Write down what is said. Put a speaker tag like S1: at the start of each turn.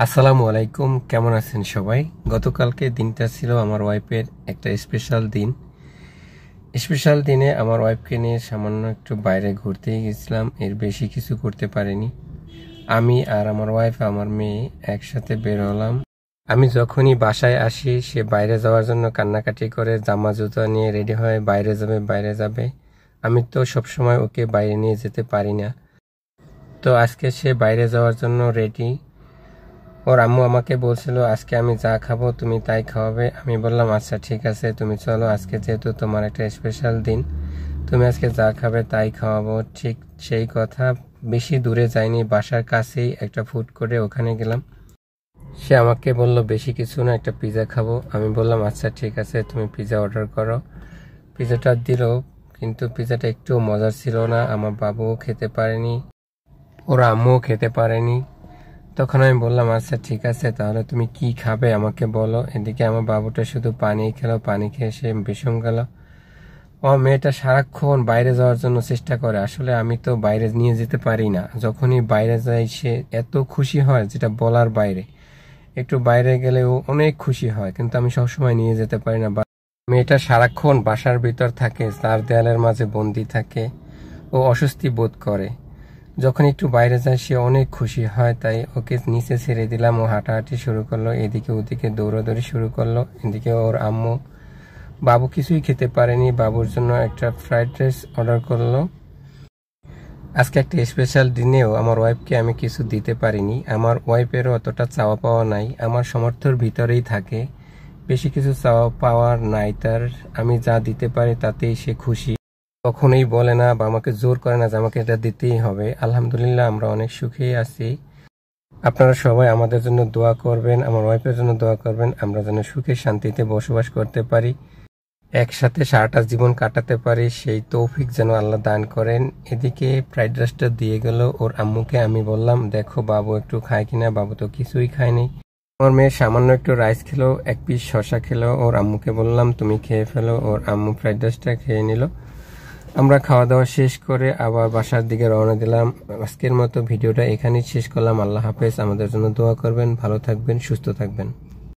S1: আসসালামু আলাইকুম, কেমন আছেন সবাই? গতকালকে দিনটা ছিল আমার ওয়াইফের একটা স্পেশাল দিন। স্পেশাল দিনে আমার ওয়াইফকে নিয়ে সামান্য একটু বাইরে ঘুরতে গেছিলাম, এর বেশি কিছু করতে পারিনি। আমি আর আমার ওয়াইফ, আমার মেয়ে একসাথে বের হলাম। আমি যখনই বাসায় আসি, সে বাইরে যাওয়ার জন্য কান্নাকাটি করে, জামা জুতা নিয়ে রেডি হয়ে বাইরে যাবে। আমি তো সবসময় ওকে বাইরে নিয়ে যেতে পারি না, তো আজকে সে বাইরে যাওয়ার জন্য রেডি। ওর আম্মু আমাকে বলছিল আজকে আমি যা খাবো তুমি তাই খাওয়াবে। আমি বললাম আচ্ছা ঠিক আছে, তুমি চলো, আজকে যেহেতু তোমার একটা স্পেশাল দিন, তুমি আজকে যা খাবে তাই খাওয়াবো। ঠিক সেই কথা, বেশি দূরে যাইনি, বাসার কাছেই একটা ফুড কোর্টে, ওখানে গেলাম। সে আমাকে বলল বেশি কিছু না, একটা পিৎজা খাবো। আমি বললাম আচ্ছা ঠিক আছে, তুমি পিৎজা অর্ডার করো। পিৎজাটা দিল, কিন্তু পিৎজাটা একটু মজার ছিল না। আমার বাবুও খেতে পারেনি, ওর আম্মুও খেতে পারেনি। তখন আমি বললাম আচ্ছা ঠিক আছে, তাহলে তুমি কি খাবে আমাকে বলো। এদিকে আমার বাবুটা শুধু পানি খেলো, পানি খেয়ে সে বিষম গেল। আমার মেয়েটা সারাক্ষণ বাইরে যাওয়ার জন্য চেষ্টা করে, আসলে আমি তো বাইরে নিয়ে যেতে পারি না। যখনই বাইরে যাই সে এত খুশি হয় যেটা বলার বাইরে। একটু বাইরে গেলে ও অনেক খুশি হয়, কিন্তু আমি সবসময় নিয়ে যেতে পারি না। মেয়েটা সারাক্ষণ বাসার ভিতর থাকে, তার দেয়ালের মাঝে বন্দি থাকে, ও অস্বস্তি বোধ করে। যখন একটু বাইরে যায় সে অনেক খুশি হয়, তাই ওকে নিচে ছেড়ে দিলাম। ও হাঁটাহাঁটি শুরু করলো, এদিকে ওদিকে দৌড়াদৌড়ি শুরু করলো। এদিকে ওর আম্মু, বাবু কিছুই খেতে পারেনি, বাবুর জন্য একটা ফ্রাইড রাইস অর্ডার করলো। আজকে একটা স্পেশাল দিনেও আমার ওয়াইফকে আমি কিছু দিতে পারিনি। আমার ওয়াইফেরও অতটা চাওয়া পাওয়া নাই, আমার সামর্থ্যের ভিতরেই থাকে, বেশি কিছু চাওয়া পাওয়ার নাই তার। আমি যা দিতে পারি তাতেই সে খুশি, কখনোই বলে না বা আমাকে জোর করে না যে আমাকে এটা দিতেই হবে। আলহামদুলিল্লাহ, আমরা অনেক সুখেই আছি। আপনারা সবাই আমাদের জন্য দোয়া করবেন, আমার ওয়াইফের জন্য দোয়া করবেন, আমরা যেন সুখে শান্তিতে বসবাস করতে পারি, একসাথে সারাটা জীবন কাটাতে পারি, সেই তৌফিক যেন আল্লাহ দান করেন। এদিকে ফ্রাইড রাইসটা দিয়ে গেল ওর আম্মুকে। আমি বললাম দেখো বাবু একটু খায় কিনা, বাবু তো কিছুই খায়নি। আমার মেয়ে সামান্য একটু রাইস খেলো, এক পিস শশা খেলো। ওর আম্মুকে বললাম তুমি খেয়ে ফেলো। ওর আম্মু ফ্রাইড রাইসটা খেয়ে নিল। আমরা খাওয়া দাওয়া শেষ করে আবার বাসার দিকে রওনা দিলাম। আজকের মতো ভিডিওটা এখানেই শেষ করলাম। আল্লাহ হাফেজ। আমাদের জন্য দোয়া করবেন, ভালো থাকবেন, সুস্থ থাকবেন।